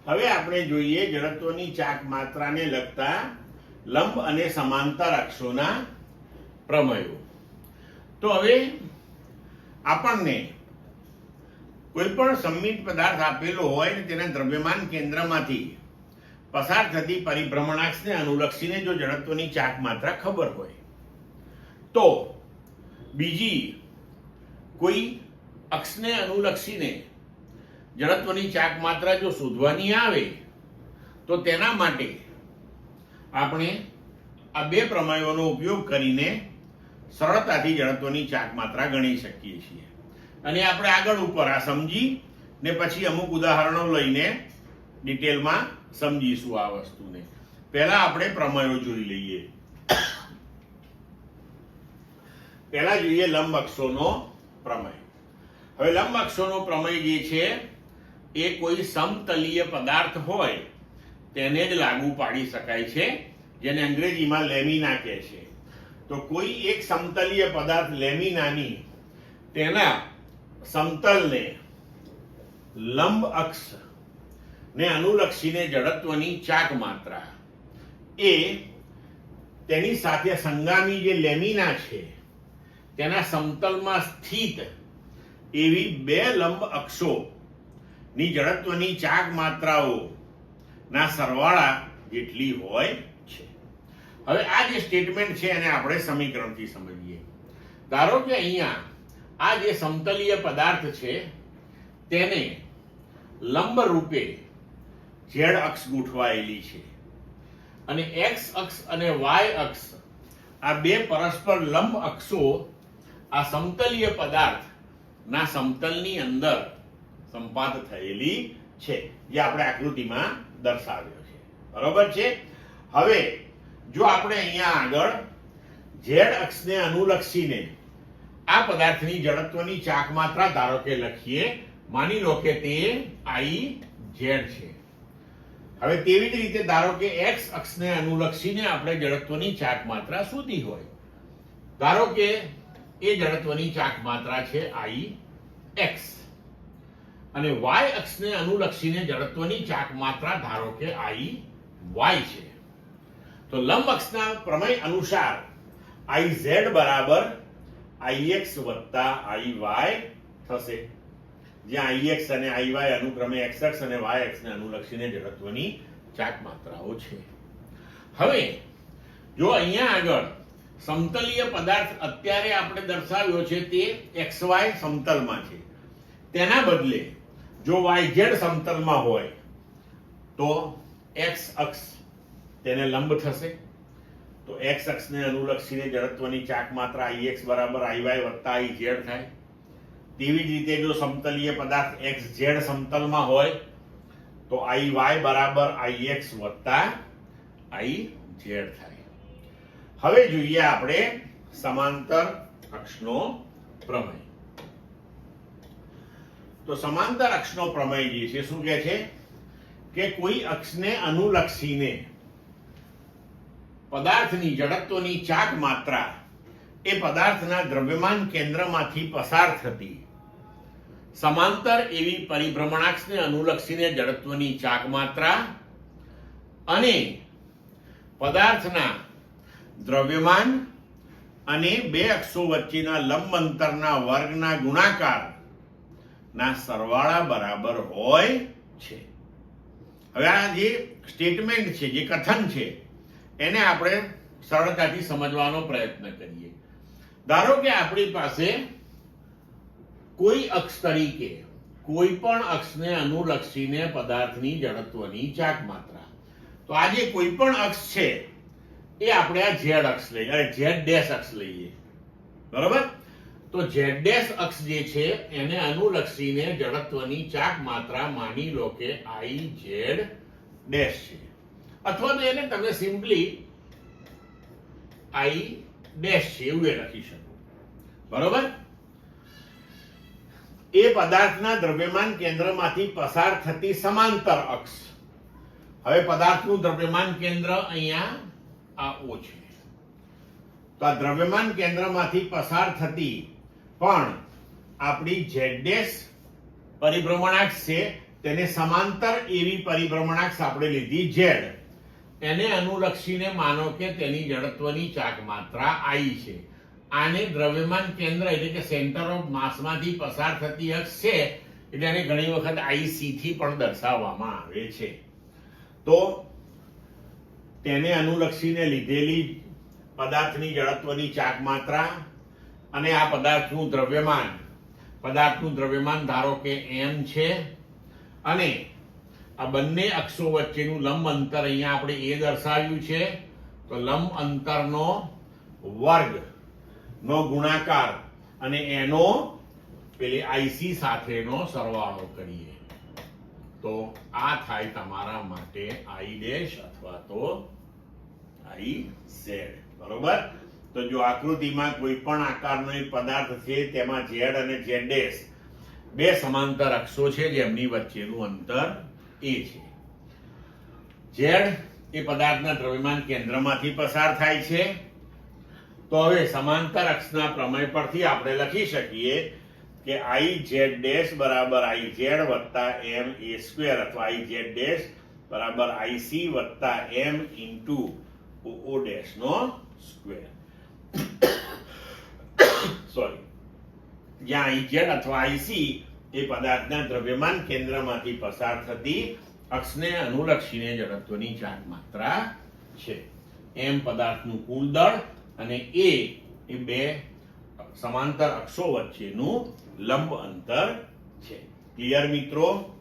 હવે આપણે જોઈએ જડત્વની ચાક માત્રાને લગતા લંબ અને સમાંતર અક્ષોના પ્રમેયો. તો હવે આપણને કોઈ પણ સંમિત પદાર્થ આપેલો હોય ને તેના દ્રવ્યમાન કેન્દ્રમાંથી પસાર થતી પરિભ્રમણાક્ષને અનુલક્ષીને જો જડત્વની ચાક માત્રા ખબર હોય તો બીજી કોઈ અક્ષને અનુલક્ષીને જડત્વની ચાક માત્રા જો શોધવાની આવે તો તેના માટે આપણે આ બે પ્રમેયોનો ઉપયોગ કરીને સરળતાથી જડત્વની ચાક માત્રા ગણી શકીએ છીએ. અને આપણે આગળ ઉપર આ સમજી ને પછી અમુક ઉદાહરણો લઈને ડિટેલમાં સમજીશું આ વસ્તુને. પહેલા આપણે પ્રમેયો જોઈ લઈએ. પહેલા જોઈએ લંબ અક્ષોનો પ્રમેય. હવે લંબ અક્ષોનો પ્રમેય જે છે એ કોઈ સમતલીય પદાર્થ હોય તેને જ લાગુ પાડી શકાય છે, જેને અંગ્રેજીમાં લેમિના કહે છે. તો કોઈ એક સમતલીય પદાર્થ લેમિનાની તેના સમતલને લંબ અક્ષ ને અનુલક્ષીને જડત્વની ચાક માત્રા એ તેની સાથે સંગામી જે લેમિના છે તેના સમતલમાં સ્થિત એવી બે લંબ અક્ષો ની જડત્વની ચાક માત્રાઓ ના સરવાળા જેટલી હોય છે. હવે આ જે સ્ટેટમેન્ટ છે એને આપણે સમીકરણથી સમજીએ. ધારો કે અહીંયા આ જે સમતલીય પદાર્થ છે તેને લંબ રૂપે ઝેડ અક્ષ ગોઠવાયેલી છે અને એક્સ અક્ષ અને વાય અક્ષ આ બે પરસ્પર લંબ અક્ષો આ સમતલીય પદાર્થ ના સમતલની અંદર સંપાત થયેલી છે, જે આપણે આકૃતિમાં દર્શાવ્યો છે. બરોબર છે. હવે જો આપણે અહીંયા આગળ ઝેડ અક્ષને અનુલક્ષીને આ પદાર્થની જડત્વની ચાક માત્રા ધારો કે લખીએ, માની લો કે તે આઈ ઝેડ છે. હવે તેવી જ રીતે ધારો કે એક્સ અક્ષને અનુલક્ષીને આપણે જડત્વની ચાક માત્રા શોધી હોય. ધારો કે એ જડત્વની ચાક માત્રા છે આઈ એક્સ અને વાય અક્ષને અનુલક્ષીને જડત્વની ચાક માત્રા ધારો કે આઈ વાય છે. તો લંબ અક્ષના પ્રમેય અનુસાર આઈ ઝેડ બરાબર Ix વત્તા Iy થશે, જ્યાં Ix અને Iy અનુક્રમે x અક્ષ અને y અક્ષને અનુલક્ષીને જડત્વની ચાક માત્રાઓ છે. હવે જો અહીંયા આગળ સમતલીય પદાર્થ અત્યારે આપણે દર્શાવ્યો છે તે xy સમતલમાં છે, તેના બદલે જો yz સમતલમાં હોય તો x અક્ષ તેને લંબ થશે. તો x અક્ષને અનુલક્ષીને જડત્વની ચાક માત્રા Ix બરાબર Iy વત્તા Iz થાય. તેવી જ રીતે જો સમતલીય પદાર્થ xz સમતલમાં હોય તો Iy બરાબર Ix વત્તા Iz થાય. હવે જોઈએ આપણે સમાંતર અક્ષનો પ્રમેય. તો સમાંતર અક્ષનો પ્રમેય જે છે શું કહે છે કે કોઈ અક્ષને અનુલક્ષીને પદાર્થની જડત્વની ચાક માત્રા એ પદાર્થના દ્રવ્યમાન કેન્દ્રમાંથી પસાર થતી સમાંતર એવી પરિભ્રમણાક્ષને અનુલક્ષીને જડત્વની ચાક માત્રા અને પદાર્થના દ્રવ્યમાન અને બે અક્ષો વચ્ચેના લંબ અંતરના વર્ગના ગુણાકાર ના સરવાળા બરાબર હોય છે. હવે આ જે સ્ટેટમેન્ટ છે, જે કથન છે, એને આપણે સરળતાથી સમજવાનો પ્રયત્ન કરીએ. ધારો કે આપણી પાસે કોઈ અક્ષ તરીકે કોઈ પણ અક્ષને અનુલક્ષીને પદાર્થની જડત્વની ચાક માત્રા, તો આ જે કોઈ પણ અક્ષ છે એ આપણે આ ઝેડ અક્ષ લઈએ, ઝેડ ડેશ અક્ષ લઈએ. બરોબર. તો ઝેડ ડેશ અક્ષ જે છે એને અનુલક્ષીને જડત્વની ચાક માત્રા માની લો કે આઈ ઝેડ ડેશ છે, અથવા તો એને તમે સિમ્પલી આઈ ડેશ છે એવું લખી શકો. બરોબર. એ પદાર્થના દ્રવ્યમાન કેન્દ્રમાંથી પસાર થતી સમાંતર અક્ષ. હવે પદાર્થનું દ્રવ્યમાન કેન્દ્ર અહીંયા આ O છે. તો આ દ્રવ્યમાન કેન્દ્રમાંથી પસાર થતી પણ આપણી z' પરિભ્રમણાક્ષ છે તેને સમાંતર એવી પરિભ્રમણાક્ષ આપણે લીધી ઝેડ, એને અનુલક્ષીને માનો કે તેની જડત્વની ચાક માત્રા I છે. આને દ્રવ્યમાન કેન્દ્ર એટલે કે સેન્ટર ઓફ માસમાંથી પસાર થતી અક્ષ છે, એટલે એને ઘણી વખત IC થી પણ દર્શાવવામાં આવે છે. તો તેને અનુલક્ષીને લીધેલી પદાર્થની જડત્વની ચાક માત્રા અને આ પદાર્થનું દ્રવ્યમાન ધારો કે m છે, અને આ બંને અક્ષો વચ્ચેનું લંબ અંતર અહીંયા આપણે a દર્શાવ્યું છે. તો લંબ અંતરનો વર્ગ નો ગુણાકાર અને એનો પેલી IC સાથેનો સરવાળો કરીએ તો આ થાય તમારા માટે I' અથવા તો IZ. બરોબર? તો જો આકૃતિમાં કોઈ પણ આકારનો એક પદાર્થ છે, તેમાં Z અને Z' બે સમાંતર અક્ષો છે જેમની વચ્ચેનું અંતર a છે. Z એ પદાર્થના દ્રવ્યમાન કેન્દ્રમાંથી પસાર થાય છે. તો હવે સમાંતર અક્ષના પ્રમેય પરથી આપણે લખી શકીએ કે IZ' બરાબર IZ વત્તા MA² અથવા IZ' બરાબર IC વત્તા M ઇન્ટુ OO' નો સ્ક્વેર. સોરી, જ્યાં IZ અથવા IC એ પદાર્થના દ્રવ્યમાન કેન્દ્રમાંથી પસાર થતી અક્ષને અનુલક્ષીને જડત્વની ચાક માત્રા છે. M પદાર્થનું કુલ દળ અને A એ બે સમાંતર અક્ષો વચ્ચેનું લંબ અંતર છે. ક્લિયર મિત્રો?